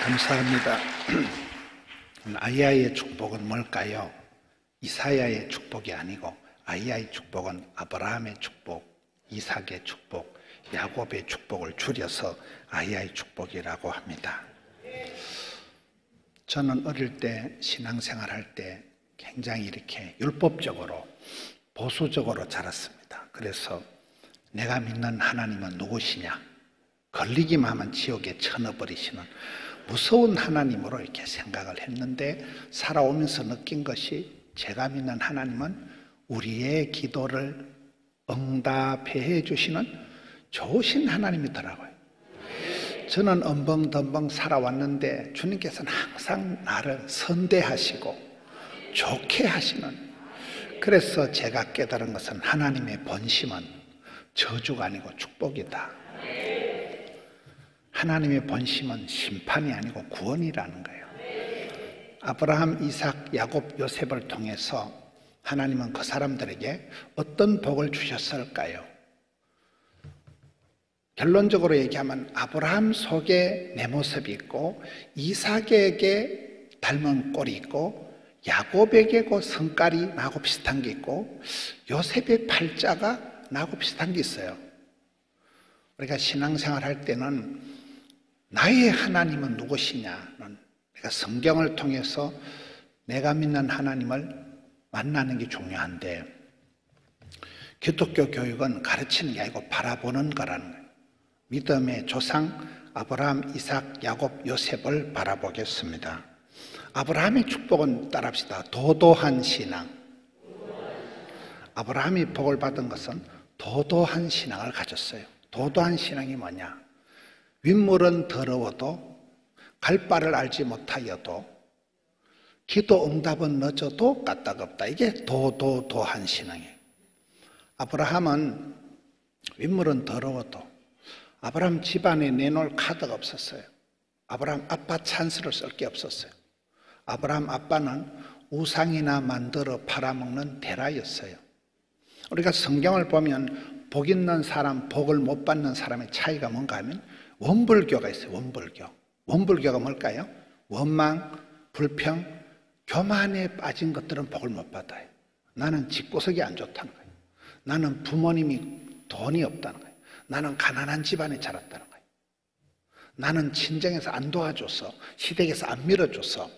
감사합니다. 아이야의 축복은 뭘까요? 이사야의 축복이 아니고 아이야의 축복은 아브라함의 축복, 이삭의 축복, 야곱의 축복을 줄여서 아이야의 축복이라고 합니다. 저는 어릴 때 신앙생활 할 때 굉장히 이렇게 율법적으로 보수적으로 자랐습니다. 그래서 내가 믿는 하나님은 누구시냐? 걸리기만 하면 지옥에 쳐넣어버리시는 무서운 하나님으로 이렇게 생각을 했는데, 살아오면서 느낀 것이 제가 믿는 하나님은 우리의 기도를 응답해 주시는 좋으신 하나님이더라고요. 저는 엄벙덤벙 살아왔는데 주님께서는 항상 나를 선대하시고 좋게 하시는, 그래서 제가 깨달은 것은 하나님의 본심은 저주가 아니고 축복이다. 하나님의 본심은 심판이 아니고 구원이라는 거예요. 아브라함, 이삭, 야곱, 요셉을 통해서 하나님은 그 사람들에게 어떤 복을 주셨을까요? 결론적으로 얘기하면 아브라함 속에 내 모습이 있고, 이삭에게 닮은 꼴이 있고, 야곱에게 그 성깔이 나하고 비슷한 게 있고, 요셉의 팔자가 나하고 비슷한 게 있어요. 우리가 신앙생활 할 때는 나의 하나님은 누구시냐는, 내가 성경을 통해서 내가 믿는 하나님을 만나는 게 중요한데, 기독교 교육은 가르치는 게 아니고 바라보는 거라는 거예요. 믿음의 조상 아브라함, 이삭, 야곱, 요셉을 바라보겠습니다. 아브라함의 축복은 따라합시다. 도도한 신앙. 아브라함이 복을 받은 것은 도도한 신앙을 가졌어요. 도도한 신앙이 뭐냐? 윗물은 더러워도, 갈 바를 알지 못하여도, 기도 응답은 늦어도 까딱없다. 이게 도도한 신앙이에요. 아브라함은 윗물은 더러워도 아브라함 집안에 내놓을 카드가 없었어요. 아브라함 아빠 찬스를 쓸 게 없었어요. 아브라함 아빠는 우상이나 만들어 팔아먹는 대라였어요. 우리가 성경을 보면 복 있는 사람, 복을 못 받는 사람의 차이가 뭔가 하면 원불교가 있어요. 원불교가 뭘까요? 원망, 불평, 교만에 빠진 것들은 복을 못 받아요. 나는 집구석이 안 좋다는 거예요. 나는 부모님이 돈이 없다는 거예요. 나는 가난한 집안에 자랐다는 거예요. 나는 친정에서 안 도와줘서, 시댁에서 안 밀어줘서,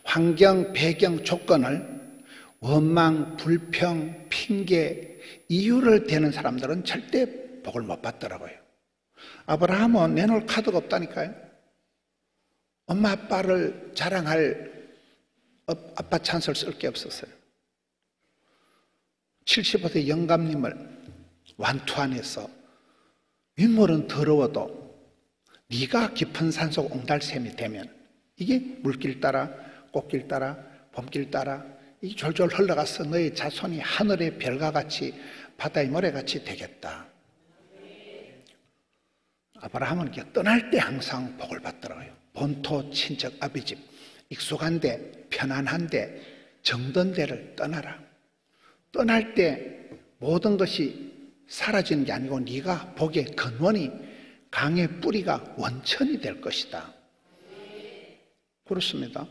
환경, 배경, 조건을 원망, 불평, 핑계, 이유를 대는 사람들은 절대 복을 못 받더라고요. 아브라함은 내놓을 카드가 없다니까요. 엄마 아빠를 자랑할 아빠 찬스를 쓸 게 없었어요. 75세 영감님을 완투안에서 윗물은 더러워도 네가 깊은 산속 옹달샘이 되면, 이게 물길 따라 꽃길 따라 봄길 따라 이 졸졸 흘러가서 너의 자손이 하늘의 별과 같이 바다의 모래같이 되겠다. 아브라함은 이렇게 떠날 때 항상 복을 받더라고요. 본토 친척 아비집, 익숙한데 편안한데 정든 데를 떠나라. 떠날 때 모든 것이 사라지는 게 아니고 네가 복의 근원이, 강의 뿌리가 원천이 될 것이다. 그렇습니다.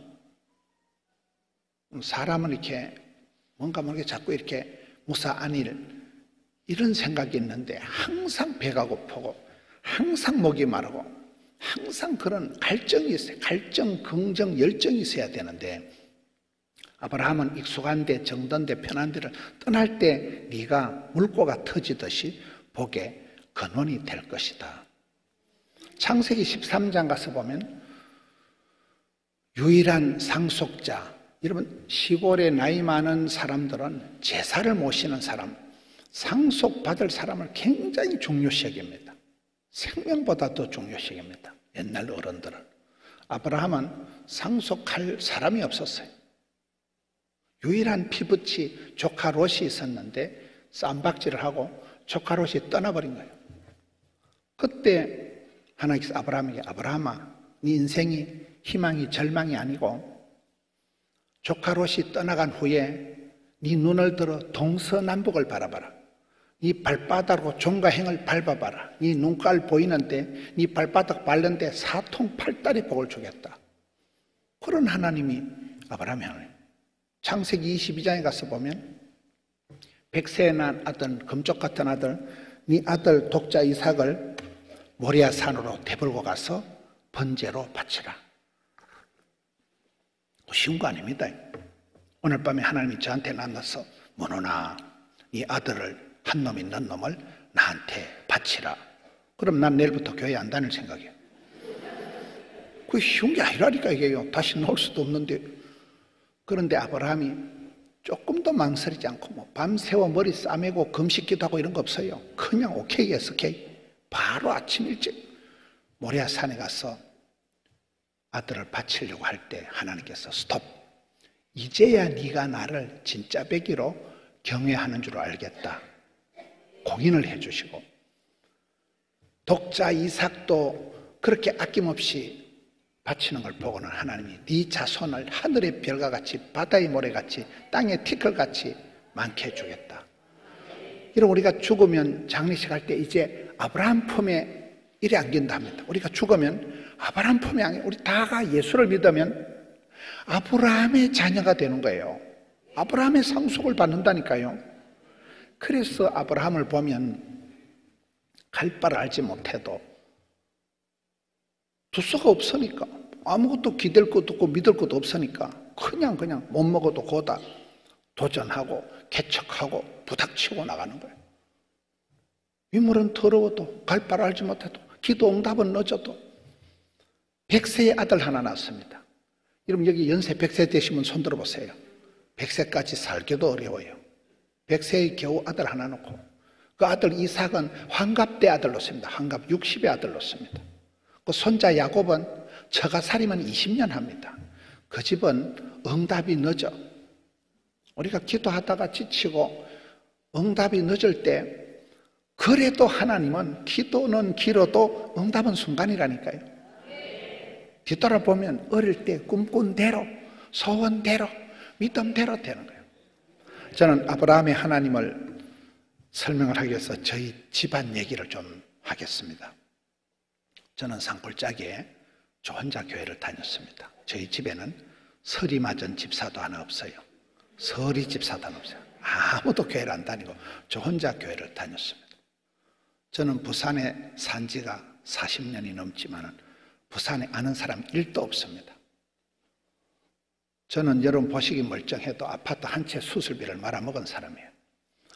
사람은 이렇게 뭔가 모르게 자꾸 이렇게 무사 안일 이런 생각이 있는데, 항상 배가 고프고 항상 목이 마르고 항상 그런 갈증이 있어요. 갈증, 긍정, 열정이 있어야 되는데, 아브라함은 익숙한 데, 정든 데, 편한 데를 떠날 때 네가 물꼬가 터지듯이 복의 근원이 될 것이다. 창세기 13장 가서 보면 유일한 상속자, 여러분 시골에 나이 많은 사람들은 제사를 모시는 사람, 상속받을 사람을 굉장히 중요시 여깁니다. 생명보다 더 중요시 여깁니다. 옛날 어른들은. 아브라함은 상속할 사람이 없었어요. 유일한 피부치 조카 롯이 있었는데 쌈박질을 하고 조카 롯이 떠나버린 거예요. 그때 하나님께서 아브라함에게, 아브라함아, 네 인생이 희망이 절망이 아니고 조카 롯이 떠나간 후에 네 눈을 들어 동서남북을 바라봐라. 네 발바닥으로 종과 행을 밟아봐라. 네 눈깔 보이는데 네 발바닥 밟는데 사통팔달의 복을 주겠다. 그런 하나님이 아브라함의 하나님. 창세기 22장에 가서 보면 백세에 난 아들, 금쪽 같은 아들, 네 아들 독자 이삭을 모리아 산으로 데리고 가서 번제로 바치라. 쉬운 거 아닙니다. 오늘 밤에 하나님이 저한테 만나서 문호나 네 아들을 한 놈 있는 놈을 나한테 바치라. 그럼 난 내일부터 교회 안 다닐 생각이에요. 그게 쉬운 게 아니라니까 이게요. 다시 나올 수도 없는데. 그런데 아브라함이 조금 더 망설이지 않고 뭐 밤새워 머리 싸매고 금식기도 하고 이런 거 없어요. 그냥 오케이 했어. 오케이. 바로 아침 일찍 모리아 산에 가서 아들을 바치려고 할 때 하나님께서 스톱. 이제야 네가 나를 진짜 배기로 경외하는 줄 알겠다. 공인을 해주시고 독자 이삭도 그렇게 아낌없이 바치는 걸 보고는 하나님이 네 자손을 하늘의 별과 같이 바다의 모래같이 땅의 티끌같이 많게 해주겠다. 이런 우리가 죽으면 장례식 할 때 이제 아브라함 품에 이래 안긴다 합니다. 우리가 죽으면 아브라함 품에 안겨. 우리 다가 예수를 믿으면 아브라함의 자녀가 되는 거예요. 아브라함의 상속을 받는다니까요. 그래서 아브라함을 보면 갈 바를 알지 못해도 두서가 없으니까 아무것도 기댈 것도 없고 믿을 것도 없으니까 그냥 못 먹어도 고다 도전하고 개척하고 부닥치고 나가는 거예요. 유물은 더러워도 갈 바를 알지 못해도 기도 응답은 늦어도 100세의 아들 하나 낳았습니다. 여러분 여기 연세 100세 되시면 손 들어보세요. 100세까지 살기도 어려워요. 100세의 겨우 아들 하나 놓고 그 아들 이삭은 환갑 때 아들 놓습니다. 환갑 60의 아들 놓습니다. 그 손자 야곱은 처가 살이면 20년 합니다. 그 집은 응답이 늦어. 우리가 기도하다가 지치고 응답이 늦을 때 그래도 하나님은 기도는 길어도 응답은 순간이라니까요. 뒤돌아보면 어릴 때 꿈꾼 대로 소원대로 믿음대로 되는 거예요. 저는 아브라함의 하나님을 설명을 하기 위해서 저희 집안 얘기를 좀 하겠습니다. 저는 산골짜기에 저 혼자 교회를 다녔습니다. 저희 집에는 설이 맞은 집사도 하나 없어요. 설이 집사도 하나 없어요. 아무도 교회를 안 다니고 저 혼자 교회를 다녔습니다. 저는 부산에 산 지가 40년이 넘지만 부산에 아는 사람 1도 없습니다. 저는 여러분 보시기 멀쩡해도 아파트 한 채 수술비를 말아먹은 사람이에요.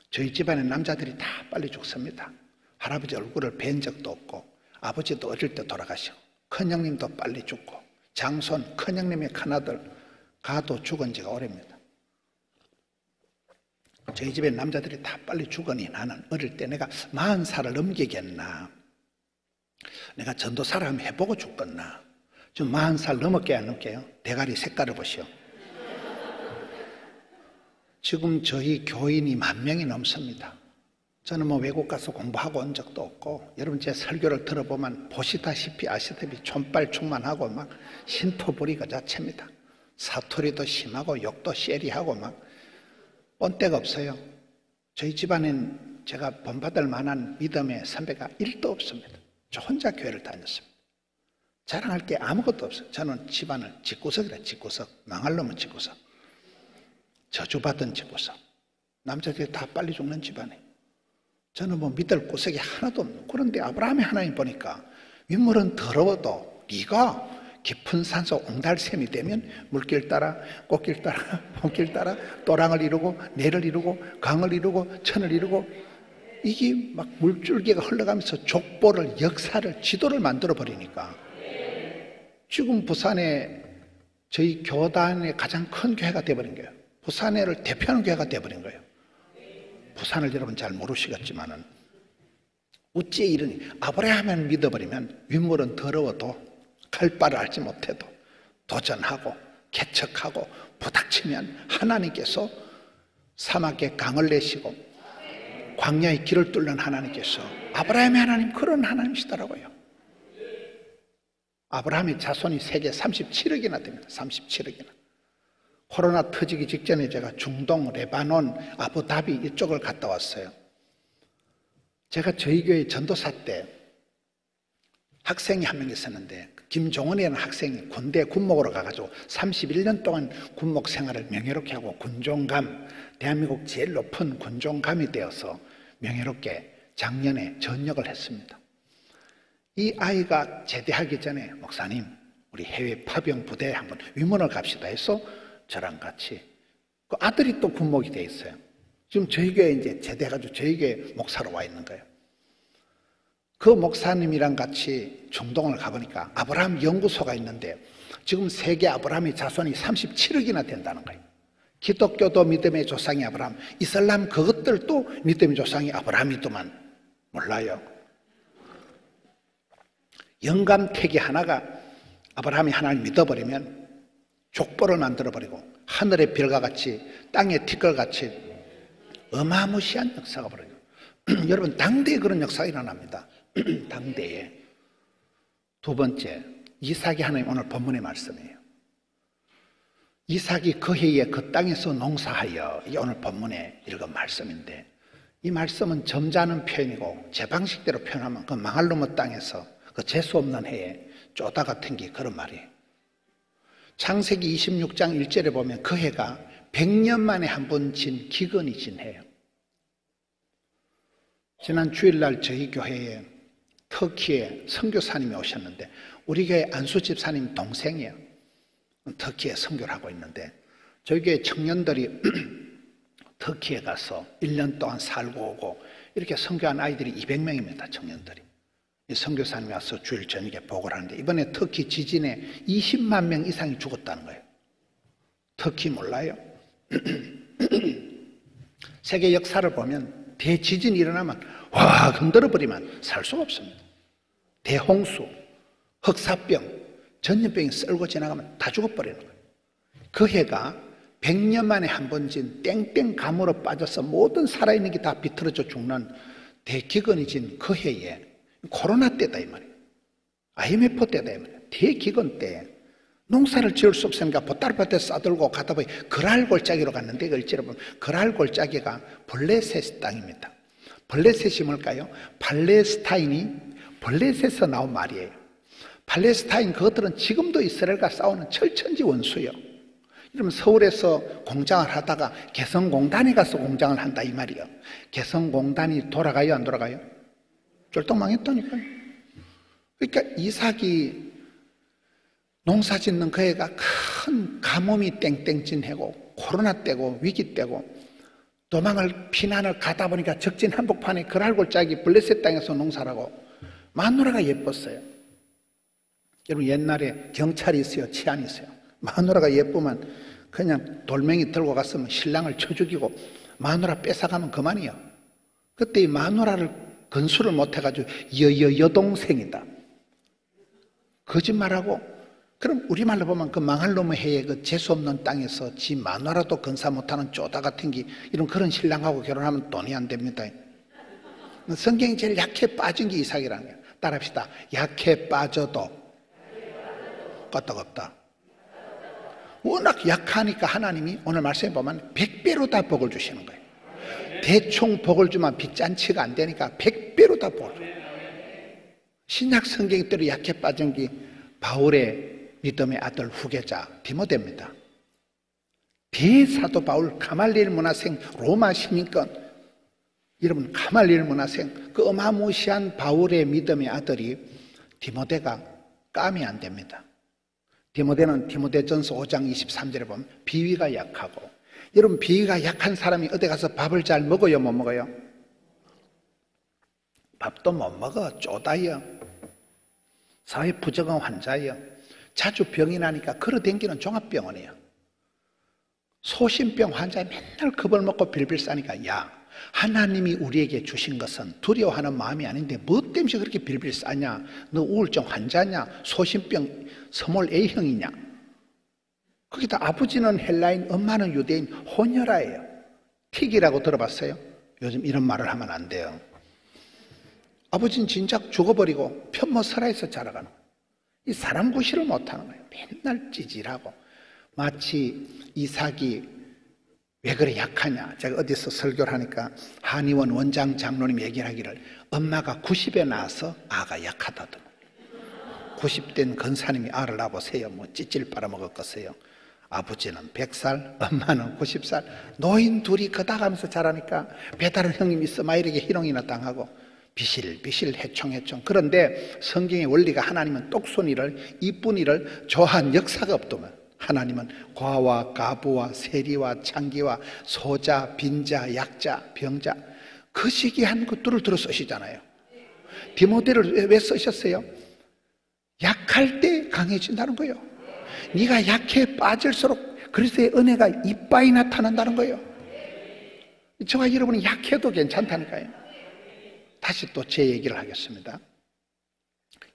저희 집안의 남자들이 다 빨리 죽습니다. 할아버지 얼굴을 뵌 적도 없고 아버지도 어릴 때 돌아가시고 큰형님도 빨리 죽고 장손 큰형님의 큰아들 가도 죽은 지가 오래입니다. 저희 집에 남자들이 다 빨리 죽으니 나는 어릴 때 내가 40살을 넘기겠나, 내가 전도사를 한번 해보고 죽겠나. 좀 40살 넘을게요 안 넘게요? 대가리 색깔을 보시오. 지금 저희 교인이 10,000명이 넘습니다. 저는 뭐 외국 가서 공부하고 온 적도 없고 여러분 제 설교를 들어보면 보시다시피 아시다시피 촌빨충만하고 막 신토부리 그 자체입니다. 사투리도 심하고 욕도 세리하고 막 본때가 없어요. 저희 집안엔 제가 본받을 만한 믿음의 선배가 1도 없습니다. 저 혼자 교회를 다녔습니다. 자랑할 게 아무것도 없어요. 저는 집안을 집구석이라 집구석, 망할 놈은 집구석, 저주받은 집구석, 남자들이 다 빨리 죽는 집안에 저는 뭐 믿을 구석이 하나도 없는. 그런데 아브라함의 하나님 보니까 윗물은 더러워도 네가 깊은 산속 옹달샘이 되면 물길 따라 꽃길 따라 봄길 따라 또랑을 이루고 내를 이루고 강을 이루고 천을 이루고 이게 막 물줄기가 흘러가면서 족보를 역사를 지도를 만들어 버리니까 지금 부산에 저희 교단의 가장 큰 교회가 되어버린 거예요. 부산회를 대표하는 교회가 되어버린 거예요. 부산을 여러분 잘 모르시겠지만은 어찌 이러니 아브라함을 믿어버리면 윗물은 더러워도 갈 바를 알지 못해도 도전하고 개척하고 부닥치면 하나님께서 사막에 강을 내시고 광야의 길을 뚫는 하나님께서 아브라함의 하나님 그런 하나님이시더라고요. 아브라함의 자손이 세계 37억이나 됩니다. 37억이나. 코로나 터지기 직전에 제가 중동, 레바논, 아부다비 이쪽을 갔다 왔어요. 제가 저희 교회 전도사 때 학생이 한 명 있었는데 김종원이라는 학생이 군대 군목으로 가가지고 31년 동안 군목 생활을 명예롭게 하고 군종감, 대한민국 제일 높은 군종감이 되어서 명예롭게 작년에 전역을 했습니다. 이 아이가 제대하기 전에 목사님 우리 해외 파병 부대에 한번 위문을 갑시다 해서 저랑 같이, 그 아들이 또 군목이 돼 있어요. 지금 저희 교회에 이제 제대해가지고 저희 교회 목사로 와 있는 거예요. 그 목사님이랑 같이 중동을 가보니까 아브라함 연구소가 있는데 지금 세계 아브라함의 자손이 37억이나 된다는 거예요. 기독교도 믿음의 조상이 아브라함, 이슬람 그것들도 믿음의 조상이 아브라함이더만 몰라요. 영감택이 하나가 아브라함이 하나님 믿어버리면 족보를 만들어버리고 하늘의 별과 같이 땅의 티끌같이 어마무시한 역사가 벌어져요. 여러분 당대에 그런 역사가 일어납니다. 당대에. 두 번째, 이삭이 하나님 오늘 본문의 말씀이에요. 이삭이 그 해에 그 땅에서 농사하여, 이게 오늘 본문에 읽은 말씀인데 이 말씀은 점잖은 표현이고 제 방식대로 표현하면 그 망할 놈의 땅에서 그 재수 없는 해에 쪼다 같은 게 그런 말이에요. 창세기 26장 1절에 보면 그 해가 100년 만에 한 번 진 기근이 진 해예요. 지난 주일날 저희 교회에 터키에 선교사님이 오셨는데 우리 교회 안수 집사님 동생이에요. 터키에 선교를 하고 있는데 저희 교회 청년들이 터키에 가서 1년 동안 살고 오고 이렇게 선교한 아이들이 200명입니다. 청년들이. 이 선교사님이 와서 주일 저녁에 보고를 하는데 이번에 터키 지진에 20만 명 이상이 죽었다는 거예요. 터키 몰라요? 세계 역사를 보면 대지진이 일어나면 와 흔들어버리면 살 수가 없습니다. 대홍수, 흑사병, 전염병이 썰고 지나가면 다 죽어버리는 거예요. 그 해가 100년 만에 한 번 진 땡땡 감으로 빠져서 모든 살아있는 게 다 비틀어져 죽는 대기근이 진 그 해에 코로나 때다 이 말이에요. IMF 때다 이 말이에요. 대기근 때 농사를 지을 수 없으니까 보따리밭에 싸들고 가다 보니 그랄 골짜기로 갔는데 그 일지를 보면 그랄 골짜기가 블레셋 땅입니다. 블레셋이 뭘까요? 팔레스타인이 블레셋에서 나온 말이에요. 팔레스타인 그것들은 지금도 이스라엘과 싸우는 철천지 원수예요. 이러면 서울에서 공장을 하다가 개성공단에 가서 공장을 한다 이 말이에요. 개성공단이 돌아가요 안 돌아가요? 쫄딱 망했다니까요. 그러니까 이삭이 농사 짓는 그 해가 큰 가뭄이 땡땡진 해고 코로나 때고 위기 때고 도망을 피난을 가다 보니까 적진 한복판에 그랄골짜기 블레셋 땅에서 농사를 하고 마누라가 예뻤어요. 여러분 옛날에 경찰이 있어요 치안이 있어요. 마누라가 예쁘면 그냥 돌멩이 들고 갔으면 신랑을 쳐 죽이고 마누라 뺏어가면 그만이에요. 그때 이 마누라를 건수를 못해가지고 여동생이다 거짓말하고, 그럼 우리말로 보면 그 망할 놈의 해에 그 재수없는 땅에서 지 마누라도 건사 못하는 쪼다 같은 게 이런 그런 신랑하고 결혼하면 돈이 안 됩니다. 성경이 제일 약해 빠진 게 이삭이라는 거예요. 따라합시다. 약해 빠져도 끄떡없다. 워낙 약하니까 하나님이 오늘 말씀에 보면 100배로 다 복을 주시는 거예요. 대충 복을 주면 빚잔치가 안 되니까 100배로 다 복을 줘요. 신약 성경에 대로 약해 빠진 게 바울의 믿음의 아들 후계자 디모데입니다. 대사도 바울 가말리엘 문화생 로마 시민권, 여러분 가말리엘 문화생 그 어마무시한 바울의 믿음의 아들이 디모데가 깜이 안 됩니다. 디모데는 디모데전서 5장 23절에 보면 비위가 약하고, 여러분 비위가 약한 사람이 어디 가서 밥을 잘 먹어요 못 먹어요? 밥도 못 먹어. 쪼다요. 사회 부적응 환자예요. 자주 병이 나니까 걸어댕기는 종합병원이에요. 소심병 환자에 맨날 겁을 먹고 빌빌 싸니까 야 하나님이 우리에게 주신 것은 두려워하는 마음이 아닌데 뭐 때문에 그렇게 빌빌 싸냐? 너 우울증 환자냐? 소심병 스몰 A형이냐? 거기다 아버지는 헬라인, 엄마는 유대인, 혼혈아예요. 틱이라고 들어봤어요? 요즘 이런 말을 하면 안 돼요. 아버지는 진작 죽어버리고 편모설화에서 자라가는 거예요. 이 사람 구실을 못하는 거예요. 맨날 찌질하고. 마치 이삭이 왜 그래 약하냐? 제가 어디서 설교를 하니까 한의원 원장 장로님 얘기를 하기를 엄마가 90에 낳아서 아가 약하다더만. 90된 권사님이 알을 낳아보세요. 뭐 찌질 빨아먹었겠어요. 아버지는 100살, 엄마는 90살. 노인 둘이 걷어가면서 자라니까 배다른 형님이 있어 막 이렇게 희롱이나 당하고 비실비실 해총해총. 그런데 성경의 원리가 하나님은 똑손이를 이쁜이를 좋아한 역사가 없더만. 하나님은 과와 가부와 세리와 창기와 소자, 빈자, 약자, 병자 그 시기한 것들을 들어 쓰시잖아요. 디모데를 왜 쓰셨어요? 약할 때 강해진다는 거예요. 네가 약해 빠질수록 그리스도의 은혜가 이빠이 나타난다는 거예요. 저와 여러분이 약해도 괜찮다니까요. 다시 또 제 얘기를 하겠습니다.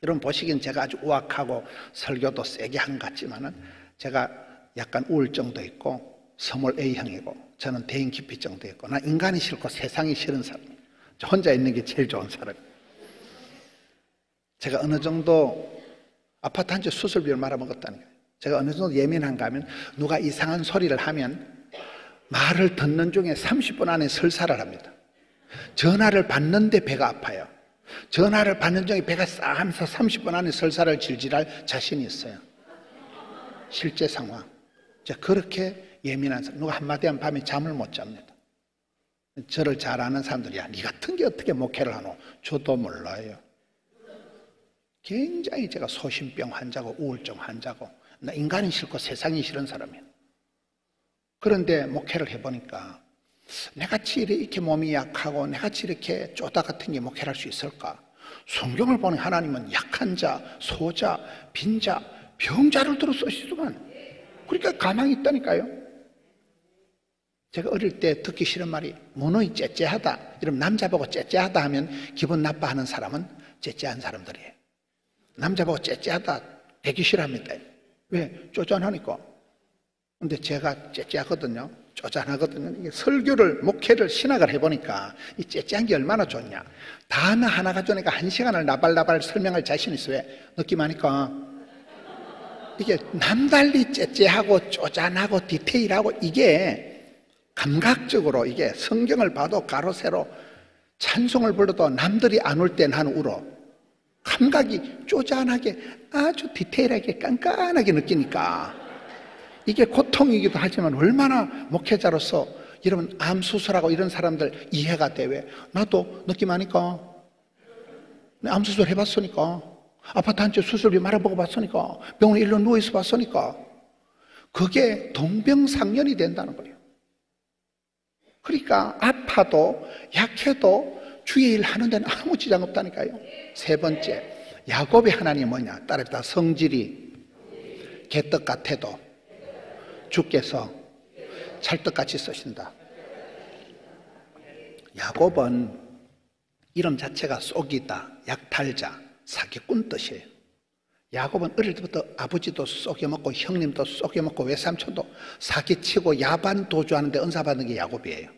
여러분 보시기엔 제가 아주 우악하고 설교도 세게 한 것 같지만은 제가 약간 우울증도 있고 스몰 A형이고 저는 대인기피증도 있고 나 인간이 싫고 세상이 싫은 사람이에요. 저 혼자 있는 게 제일 좋은 사람이에요. 제가 어느 정도 아파트 한 채 수술비를 말아먹었다는 거예요. 제가 어느 정도 예민한가 하면 누가 이상한 소리를 하면 말을 듣는 중에 30분 안에 설사를 합니다. 전화를 받는데 배가 아파요. 전화를 받는 중에 배가 싸하면서 30분 안에 설사를 질질할 자신이 있어요. 실제 상황. 제가 그렇게 예민한 사람, 누가 한마디 하면 밤에 잠을 못 잡니다. 저를 잘 아는 사람들이 야, 니 같은 게 어떻게 목회를 하노? 저도 몰라요. 굉장히 제가 소심병 환자고 우울증 환자고 나 인간이 싫고 세상이 싫은 사람이에요. 그런데 목회를 해보니까 내같이 이렇게 몸이 약하고 내같이 이렇게 쪼다 같은 게 목회를 할 수 있을까? 성경을 보니 하나님은 약한 자, 소자, 빈자, 병자를 들어 쓰시더만. 그러니까 가망이 있다니까요. 제가 어릴 때 듣기 싫은 말이 무너이 째째하다. 이러면 남자 보고 째째하다 하면 기분 나빠하는 사람은 째째한 사람들이에요. 남자 보고 째째하다 되기 싫어합니다. 왜? 쪼잔하니까. 근데 제가 째째하거든요. 쪼잔하거든요. 이게 설교를, 목회를, 신학을 해보니까 이 째째한 게 얼마나 좋냐. 단어 하나 가져오니까 1시간을 나발나발 설명할 자신이 있어. 왜? 느낌하니까. 이게 남달리 째째하고 쪼잔하고 디테일하고 이게 감각적으로 이게 성경을 봐도 가로 세로 찬송을 불러도 남들이 안 올 때 나는 울어. 감각이 쪼잔하게 아주 디테일하게 깐깐하게 느끼니까 이게 고통이기도 하지만 얼마나 목회자로서 이런 암 수술하고 이런 사람들 이해가 돼. 왜? 나도 느낌하니까 암 수술 해봤으니까 아파트 한 채 수술비 말아보고 봤으니까 병원에 일로 누워있어 봤으니까 그게 동병상련이 된다는 거예요. 그러니까 아파도 약해도 주의 일 하는 데는 아무 지장 없다니까요. 세 번째, 야곱의 하나님이 뭐냐? 따라합니다. 성질이 개떡 같아도 주께서 찰떡같이 쓰신다. 야곱은 이름 자체가 쏘기다, 약탈자, 사기꾼 뜻이에요. 야곱은 어릴 때부터 아버지도 쏘겨먹고 형님도 쏘겨먹고 외삼촌도 사기치고 야반 도주하는데 은사받는 게 야곱이에요.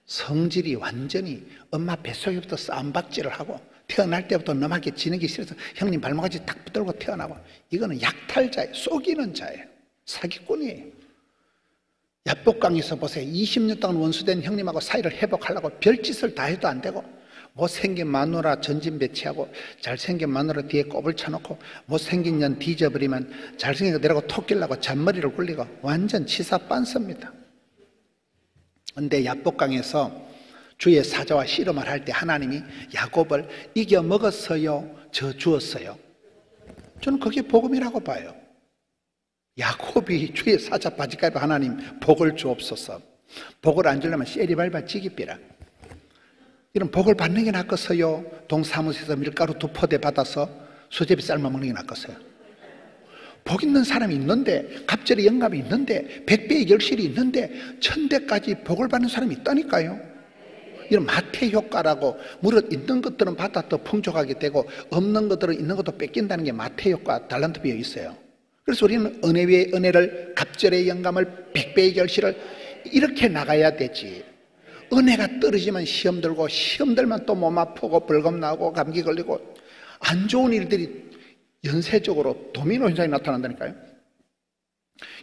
성질이 완전히 엄마 뱃속에부터 쌈박질을 하고 태어날 때부터 너밖에 지는 게 싫어서 형님 발목까지 딱 붙들고 태어나고 이거는 약탈자예요. 속이는 자예요. 사기꾼이에요. 야복강에서 보세요. 20년 동안 원수된 형님하고 사이를 회복하려고 별짓을 다 해도 안 되고 못생긴 마누라 전진 배치하고 잘생긴 마누라 뒤에 꼽을 쳐놓고 못생긴 년 뒤져버리면 잘생긴 거 내라고 톡 끼려고 잔머리를 굴리고 완전 치사빤스입니다. 그런데 야복강에서 주의 사자와 씨름을 할 때 하나님이 야곱을 이겨 먹었어요? 져 주었어요? 저는 그게 복음이라고 봐요. 야곱이 주의 사자 바지가입 하나님 복을 주옵소서. 복을 안 주려면 쎄리 밟아 지기삐라. 이런 복을 받는 게 낫겠어요? 동사무소에서 밀가루 2포대 받아서 수제비 삶아 먹는 게 낫겠어요? 복 있는 사람이 있는데 갑절의 영감이 있는데 백배의 결실이 있는데 천대까지 복을 받는 사람이 있다니까요. 이런 마태 효과라고 무릇 있는 것들은 받아 더 풍족하게 되고 없는 것들은 있는 것도 뺏긴다는 게 마태 효과 달란트 비어 있어요. 그래서 우리는 은혜 위에 은혜를 갑절의 영감을 백배의 결실을 이렇게 나가야 되지. 은혜가 떨어지면 시험 들고 시험 들면 또 몸 아프고 벌금 나고 감기 걸리고 안 좋은 일들이 연쇄적으로 도미노 현상이 나타난다니까요.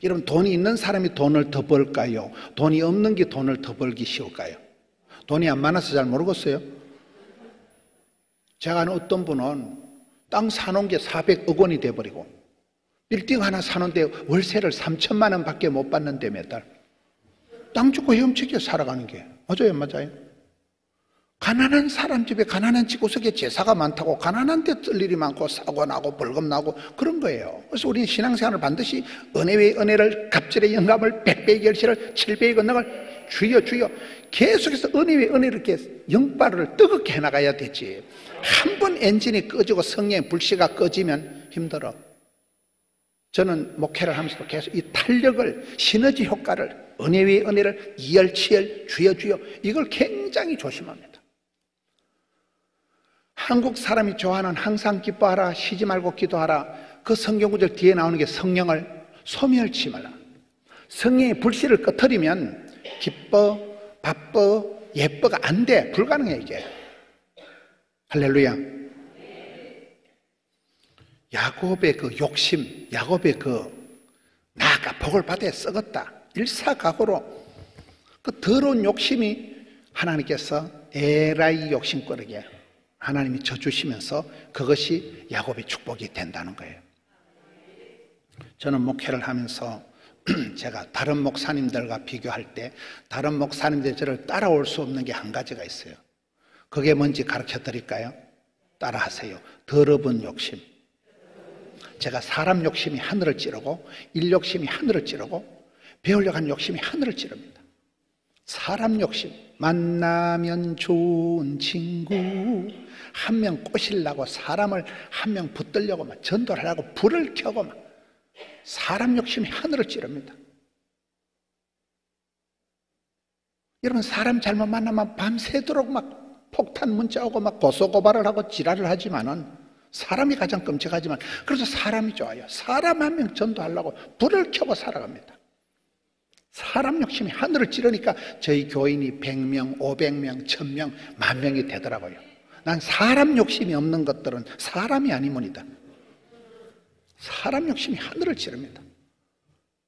여러분 돈이 있는 사람이 돈을 더 벌까요? 돈이 없는 게 돈을 더 벌기 쉬울까요? 돈이 안 많아서 잘 모르겠어요. 제가 아는 어떤 분은 땅 사놓은 게 400억 원이 돼버리고, 빌딩 하나 사는데 월세를 3천만 원밖에 못 받는데 매달. 땅 주고 헤엄치게 살아가는 게 맞아요, 맞아요? 가난한 사람 집에 가난한 집구석에 제사가 많다고 가난한 데 뜰 일이 많고 사고 나고 벌금 나고 그런 거예요. 그래서 우리는 신앙생활을 반드시 은혜 외 은혜를, 갑절의 영감을, 백배의 결실을, 칠배의 건능을 주여 주여 계속해서 은혜 외 은혜를 이렇게 영발을 뜨겁게 해나가야 되지. 한 번 엔진이 꺼지고 성령의 불씨가 꺼지면 힘들어. 저는 목회를 하면서도 계속 이 탄력을, 시너지 효과를, 은혜 외 은혜를, 이열치열, 주여 주여 이걸 굉장히 조심합니다. 한국 사람이 좋아하는 항상 기뻐하라, 쉬지 말고 기도하라, 그 성경 구절 뒤에 나오는 게 성령을 소멸치 말라. 성령의 불씨를 꺼트리면 기뻐, 바빠, 예뻐가 안 돼. 불가능해 이게. 할렐루야. 야곱의 그 욕심, 야곱의 그 나아가 복을 받아 썩었다. 일사각오로 그 더러운 욕심이 하나님께서 에라이 욕심거리게 하나님이 져주시면서 그것이 야곱의 축복이 된다는 거예요. 저는 목회를 하면서 제가 다른 목사님들과 비교할 때 다른 목사님들이 저를 따라올 수 없는 게 한 가지가 있어요. 그게 뭔지 가르쳐 드릴까요? 따라하세요. 더러운 욕심. 제가 사람 욕심이 하늘을 찌르고 일 욕심이 하늘을 찌르고 배우려고 하는 욕심이 하늘을 찌릅니다. 사람 욕심, 만나면 좋은 친구, 한 명 꼬시려고 사람을 한 명 붙들려고 막 전도를 하려고 불을 켜고 막 사람 욕심이 하늘을 찌릅니다. 여러분, 사람 잘못 만나면 밤새도록 막 폭탄 문자 오고 막 고소고발을 하고 지랄을 하지만은 사람이 가장 끔찍하지만 그래서 사람이 좋아요. 사람 한 명 전도하려고 불을 켜고 살아갑니다. 사람 욕심이 하늘을 찌르니까 저희 교인이 100명, 500명, 1000명, 10,000명이 되더라고요. 난 사람 욕심이 없는 것들은 사람이 아니문이다. 사람 욕심이 하늘을 찌릅니다.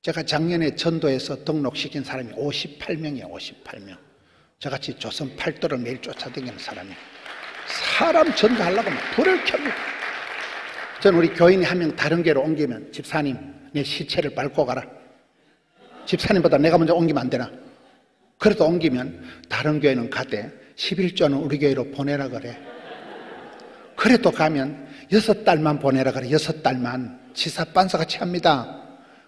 제가 작년에 전도해서 등록시킨 사람이 58명이에요. 58명. 저같이 조선 팔도를 매일 쫓아다니는 사람이 사람 전도하려고 불을 켭니다. 저는 우리 교인이 한 명 다른 교회로 옮기면 집사님 내 시체를 밟고 가라. 집사님보다 내가 먼저 옮기면 안 되나? 그래도 옮기면 다른 교회는 가되 11조는 우리 교회로 보내라 그래. 그래도 가면 6달만 보내라 그래. 6달만 지사 반사같이 합니다.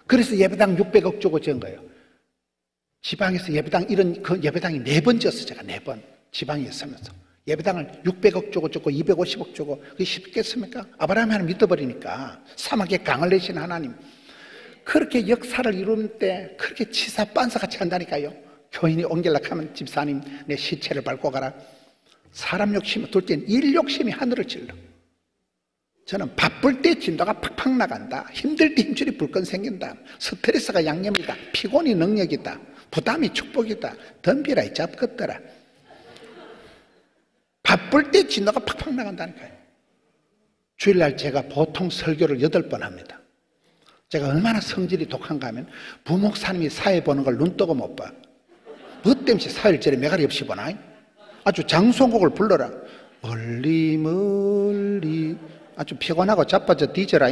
그래서 예배당 600억 주고 지은 거예요. 지방에서 예배당 이런 그 예배당이 4번 지었어요. 제가 4번 지방에 있으면서 예배당을 600억 주고 250억 주고 그게 쉽겠습니까? 아브라함이 하나님 믿어버리니까 사막에 강을 내신 하나님 그렇게 역사를 이루는 때 그렇게 치사 빤사같이 한다니까요. 교인이 옮기려고 하면 집사님 내 시체를 밟고 가라. 사람 욕심이 둘 때는 일 욕심이 하늘을 찔러. 저는 바쁠 때 진도가 팍팍 나간다. 힘들 때 힘줄이 불끈 생긴다. 스트레스가 양념이다. 피곤이 능력이다. 부담이 축복이다. 덤비라 이 잡것들아. 바쁠 때 진도가 팍팍 나간다니까요. 주일날 제가 보통 설교를 8번 합니다. 제가 얼마나 성질이 독한가 하면 부목사님이 사회 보는 걸 눈뜨고 못 봐. 뭐 때문에 사회를 저리 매가리 없이 보나? 아주 장송곡을 불러라. 멀리 멀리 아주 피곤하고 자빠져 뒤져라.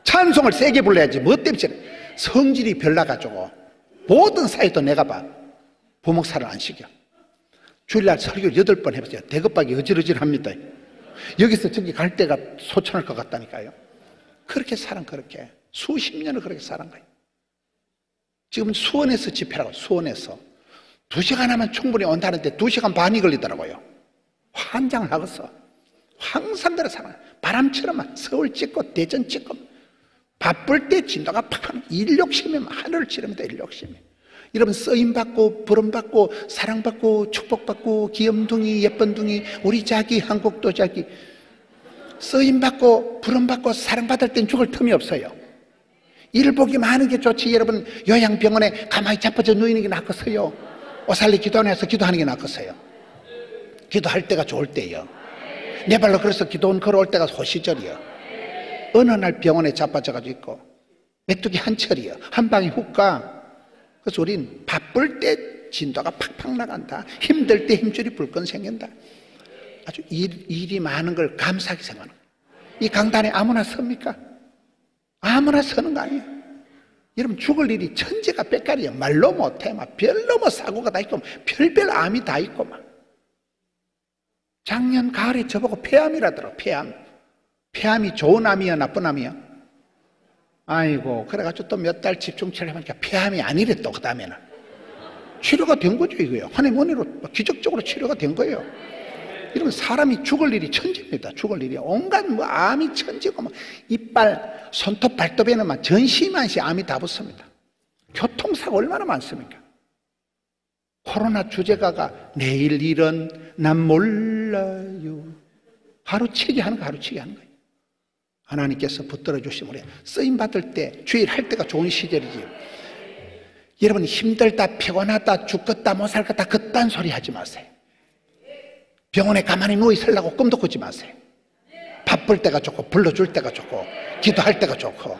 찬송을 세게 불러야지. 뭐 때문에 저래. 성질이 별나가지고 모든 사회도 내가 봐. 부목사를 안 시켜. 주일날 설교 8번 해보세요. 대급박이 어질어질합니다. 여기서 저기 갈 때가 소천할 것 같다니까요. 그렇게 살은 그렇게 수십 년을 그렇게 살은 거예요. 지금 수원에서 집회라고. 수원에서 2시간 하면 충분히 온다는데 2시간 반이 걸리더라고요. 환장을 하겠어. 항상 그래 살아요. 바람처럼 서울 찍고 대전 찍고 바쁠 때 진도가 팍 일 욕심이 하늘을 찌릅니다. 일 욕심이. 여러분 쓰임받고 부름받고 사랑받고 축복받고 귀염둥이 예쁜둥이 우리 자기 한국도 자기 쓰임받고 부름받고 사랑받을 땐 죽을 틈이 없어요. 일 보기 많은 게 좋지. 여러분 요양병원에 가만히 자빠져 누이는 게 낫겠어요? 오살리 기도원에서 기도하는 게 낫겠어요? 기도할 때가 좋을 때예요. 내 발로 그래서 기도원 걸어올 때가 호시절이요. 어느 날 병원에 자빠져가지고 있고 메뚜기 한 철이요. 한 방에 훅 가. 그래서 우린 바쁠 때 진도가 팍팍 나간다. 힘들 때 힘줄이 불끈 생긴다. 아주 일이 많은 걸 감사하게 생각하는 거예요. 이 강단에 아무나 섭니까? 아무나 서는 거 아니에요. 여러분, 죽을 일이 천재가 빽깔이에요. 말로 못해. 막 별로 뭐 사고가 다 있고, 별별 암이 다 있고, 막. 작년 가을에 저보고 폐암이라더라, 폐암. 폐암이 좋은 암이야, 나쁜 암이야? 아이고, 그래가지고 또 몇 달 집중 치료해보니까 폐암이 아니래, 또, 그 다음에는. 치료가 된 거죠, 이거요. 하늘문으로 기적적으로 치료가 된 거예요. 이러면 사람이 죽을 일이 천지입니다. 죽을 일이. 온갖 뭐 암이 천지고, 뭐 이빨, 손톱, 발톱에는 막 전시만시 암이 다 붙습니다. 교통사고 얼마나 많습니까? 코로나 주제가가 내일 일은 난 몰라요. 하루치기 하는 거, 하루치기 하는 거예요. 하나님께서 붙들어 주시면 우리 쓰임 받을 때, 주일 할 때가 좋은 시절이지. 여러분, 힘들다, 피곤하다, 죽겠다, 못 살겠다, 그딴 소리 하지 마세요. 병원에 가만히 누워 있으려고 꿈도 꾸지 마세요. 바쁠 때가 좋고, 불러줄 때가 좋고, 기도할 때가 좋고,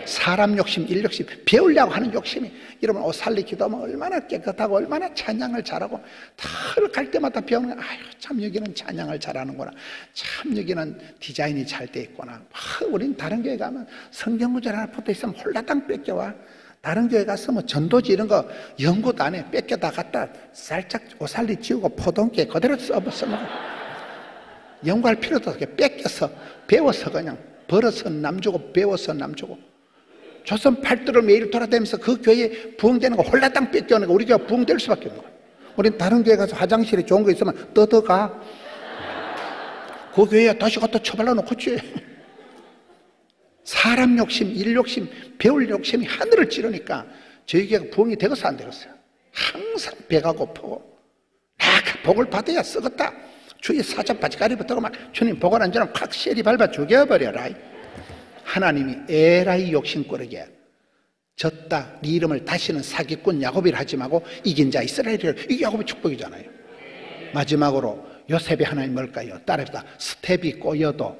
사람 욕심, 일 욕심, 배우려고 하는 욕심이, 여러분, 옷 살리 기도하면 얼마나 깨끗하고, 얼마나 찬양을 잘하고, 다 갈 때마다 배우는, 아유, 참, 여기는 찬양을 잘하는구나. 참, 여기는 디자인이 잘 돼 있구나. 우린 다른 교회 가면 성경구절 하나 붙어 있으면 홀라당 뺏겨와. 다른 교회 가서 뭐 전도지 이런 거 연구도 안 해. 뺏겨다 갖다 살짝 오살리 지우고 포동깨 그대로 써먹어. 연구할 필요도 없게 뺏겨서 배워서 그냥 벌어서 남 주고 배워서 남 주고. 조선 팔도를 매일 돌아다니면서 그 교회에 부흥되는 거 홀라당 뺏겨오는 거 우리 교회가 부흥될 수밖에 없는 거야. 우린 다른 교회 가서 화장실에 좋은 거 있으면 떠들어가. 그 교회에 다시 갖다 처발라 놓고지. 사람 욕심, 일 욕심, 배울 욕심이 하늘을 찌르니까 저희 교회가 부흥이 되겠어 안 되겠어요? 항상 배가 고프고 그 복을 받아야 쓰겠다. 주위에 사자 바지가리 붙고 막 주님 복을 안 주면 콱 쉐리 밟아 죽여버려라. 하나님이 에라이 욕심꾸러기야. 졌다. 네 이름을 다시는 사기꾼 야곱이라 하지 말고 이긴 자 이스라엘이라. 이게 야곱의 축복이잖아요. 마지막으로 요셉의 하나님 뭘까요? 따라해보다. 스텝이 꼬여도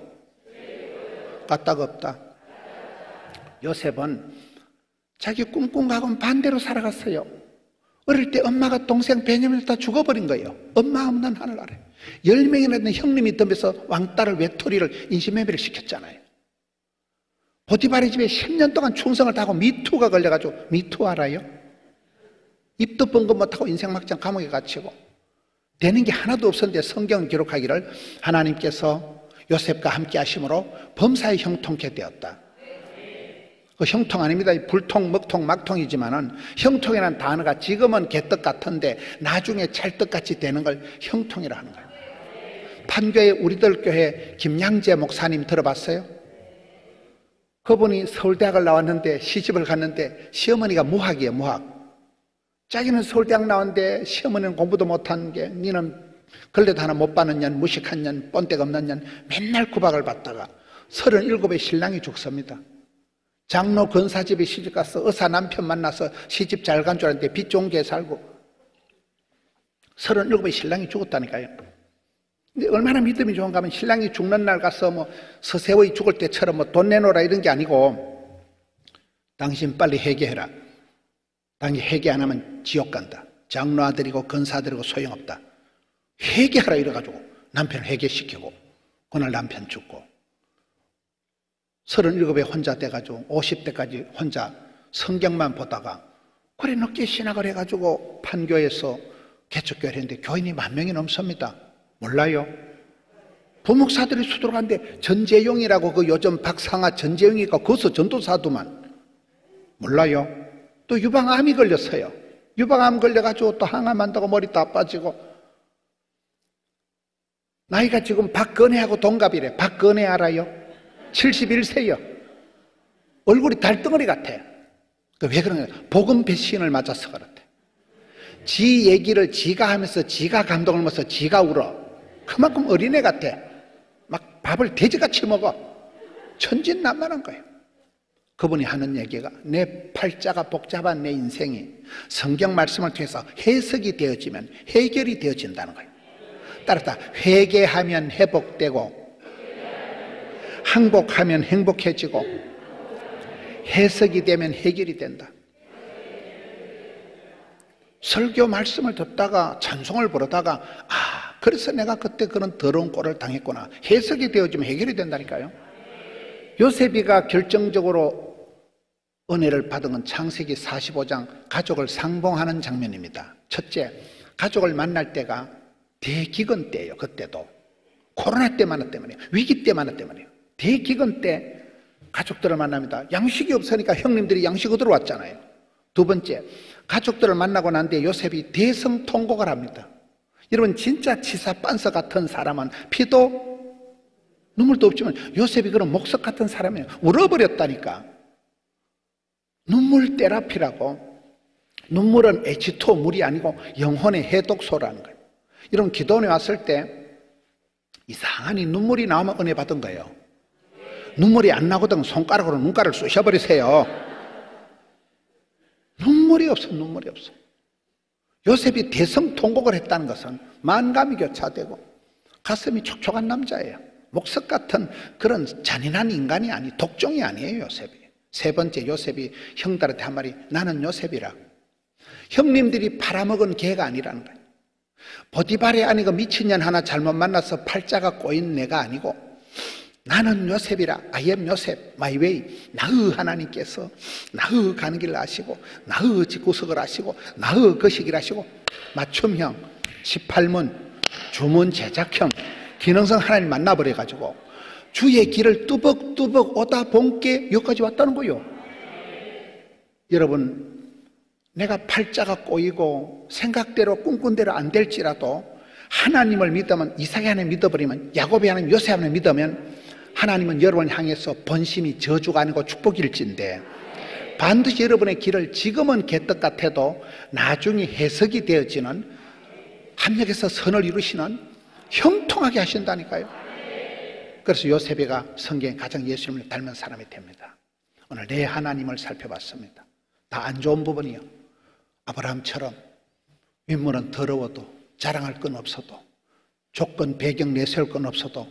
까딱 없다. 요셉은 자기 꿈꾼과는 반대로 살아갔어요. 어릴 때 엄마가 동생 베냐민을 다 죽어버린 거예요. 엄마 없는 하늘 아래 10명이나 되는 형님이 덤벼서 왕딸을 외톨이를 인신매매를 시켰잖아요. 보디발의 집에 10년 동안 충성을 다하고 미투가 걸려가지고, 미투 알아요? 입도 뻥긋 못하고 인생 막장 감옥에 갇히고 되는 게 하나도 없었는데 성경은 기록하기를 하나님께서 요셉과 함께 하심으로 범사에 형통케 되었다. 그 형통 아닙니다. 불통, 먹통, 막통이지만은 형통이라는 단어가 지금은 개떡 같은데 나중에 찰떡같이 되는 걸 형통이라 하는 거예요. 판교에 우리들 교회 김양재 목사님 들어봤어요? 그분이 서울대학을 나왔는데 시집을 갔는데 시어머니가 무학이에요. 무학. 자기는 서울대학 나왔는데 시어머니는 공부도 못한 게 니는 걸레도 하나 못 받는 년, 무식한 년, 본때가 없는 년 맨날 구박을 받다가 37에 신랑이 죽습니다. 장로 건사집에 시집가서 의사 남편 만나서 시집 잘 간 줄 알았는데 빚 좋은 게 살고 37에 신랑이 죽었다니까요. 근데 얼마나 믿음이 좋은가 하면 신랑이 죽는 날 가서 뭐 서세의 죽을 때처럼 뭐 돈 내놓으라 이런 게 아니고 당신 빨리 회개해라. 당신 회개 안 하면 지옥 간다. 장로 아들이고 건사 아들이고 소용없다. 회개하라 이래가지고 남편을 회개시키고 그날 남편 죽고 37에 혼자 돼가지고 50대까지 혼자 성경만 보다가 그래 늦게 신학을 해가지고 판교에서 개척교회를 했는데 교인이 10,000명이 넘습니다. 몰라요? 부목사들이 수두룩한데 전재용이라고 그 요즘 박상하 전재용이가 거기서 전도사도만 몰라요? 또 유방암이 걸렸어요. 유방암 걸려가지고 또 항암한다고 머리 다 빠지고 나이가 지금 박건혜하고 동갑이래. 박건혜 알아요? 71세요. 얼굴이 달덩어리 같아. 왜 그러냐? 복음 배신을 맞아서 그렇대. 지 얘기를 지가 하면서 지가 감동을 먹어서 지가 울어. 그만큼 어린애 같아. 막 밥을 돼지같이 먹어. 천진난만한 거예요. 그분이 하는 얘기가 내 팔자가 복잡한 내 인생이 성경 말씀을 통해서 해석이 되어지면 해결이 되어진다는 거예요. 따라서 회개하면 회복되고 항복하면 행복해지고 해석이 되면 해결이 된다. 설교 말씀을 듣다가 찬송을 부르다가 그래서 내가 그때 그런 더러운 꼴을 당했구나. 해석이 되어지면 해결이 된다니까요. 요셉이가 결정적으로 은혜를 받은 건 창세기 45장 가족을 상봉하는 장면입니다. 첫째, 가족을 만날 때가 대기근 때예요. 그때도 코로나 때만 때문에, 위기 때만 때문에 대기근 때 가족들을 만납니다. 양식이 없으니까 형님들이 양식 얻으러 왔잖아요. 두 번째, 가족들을 만나고 난 뒤에 요셉이 대성통곡을 합니다. 여러분, 진짜 치사 빤서 같은 사람은 피도 눈물도 없지만 요셉이 그런 목석 같은 사람이에요. 울어버렸다니까. 눈물 테라피라고. 눈물은 H2O 물이 아니고 영혼의 해독소라는 거예요. 여러분, 기도원에 왔을 때 이상하니 눈물이 나오면 은혜 받은 거예요. 눈물이 안 나거든 손가락으로 눈가를 쑤셔버리세요. 눈물이 없어. 눈물이 없어. 요셉이 대성통곡을 했다는 것은 만감이 교차되고 가슴이 촉촉한 남자예요. 목석 같은 그런 잔인한 인간이 독종이 아니에요. 요셉이. 세 번째, 요셉이 형들한테 한 말이, 나는 요셉이라. 형님들이 팔아먹은 개가 아니라는 거예요. 보디발의 아니고 미친년 하나 잘못 만나서 팔자가 꼬인 내가 아니고, 나는 요셉이라. I am 요셉, my way. 나의 하나님께서 나의 가는 길을 아시고, 나의 집구석을 아시고, 나의 거시기를 아시고, 맞춤형, 18문, 주문 제작형, 기능성 하나님 만나버려가지고 주의 길을 뚜벅뚜벅 오다 본게 여기까지 왔다는 거예요. 여러분, 내가 팔자가 꼬이고 생각대로 꿈꾼대로 안 될지라도 하나님을 믿으면, 이삭이 하나님 믿어버리면, 야곱이 하나님, 요셉 하나님 믿으면 하나님은 여러분을 향해서 번심이 저주가 아니고 축복일진데, 반드시 여러분의 길을 지금은 개떡 같아도 나중에 해석이 되어지는, 합력해서 선을 이루시는 형통하게 하신다니까요. 그래서 요셉이가 성경에 가장 예수님을 닮은 사람이 됩니다. 오늘 내 하나님을 살펴봤습니다. 다 안 좋은 부분이요. 아브라함처럼 윗물은 더러워도 자랑할 건 없어도, 조건 배경 내세울 건 없어도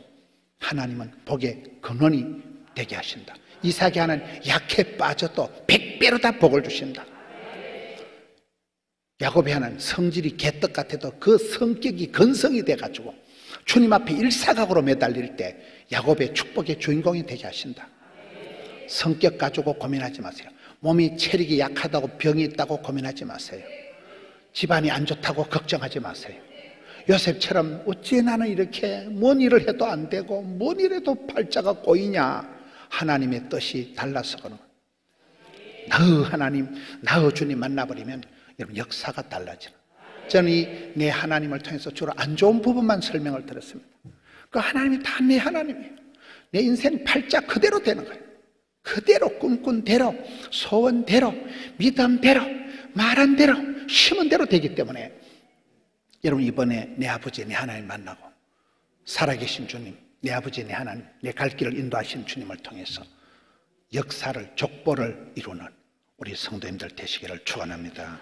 하나님은 복의 근원이 되게 하신다. 이삭이 하는 약해 빠져도 100배로 다 복을 주신다. 야곱이 하는 성질이 개떡 같아도 그 성격이 건성이 돼가지고 주님 앞에 일사각오로 매달릴 때 야곱의 축복의 주인공이 되게 하신다. 성격 가지고 고민하지 마세요. 몸이 체력이 약하다고 병이 있다고 고민하지 마세요. 집안이 안 좋다고 걱정하지 마세요. 요셉처럼 어찌 나는 이렇게 뭔 일을 해도 안 되고 뭔 일해도 팔자가 꼬이냐. 하나님의 뜻이 달라서 그런 거예요. 나의 하나님, 나의 주님 만나버리면 여러분 역사가 달라지는. 저는 내 하나님을 통해서 주로 안 좋은 부분만 설명을 드렸습니다. 그 하나님이 다 내 하나님이에요. 내 인생 팔자 그대로 되는 거예요. 그대로 꿈꾼 대로, 소원대로, 믿음대로, 말한 대로, 심은 대로 되기 때문에 여러분, 이번에 내 아버지, 내 하나님 만나고 살아계신 주님, 내 아버지, 내 하나님, 내 갈 길을 인도하신 주님을 통해서 역사를, 족보를 이루는 우리 성도님들 되시기를 축원합니다.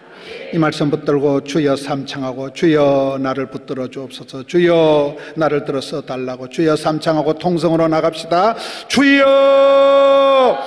이 말씀 붙들고 주여 삼창하고, 주여 나를 붙들어 주옵소서, 주여 나를 들어서 달라고, 주여 삼창하고 통성으로 나갑시다. 주여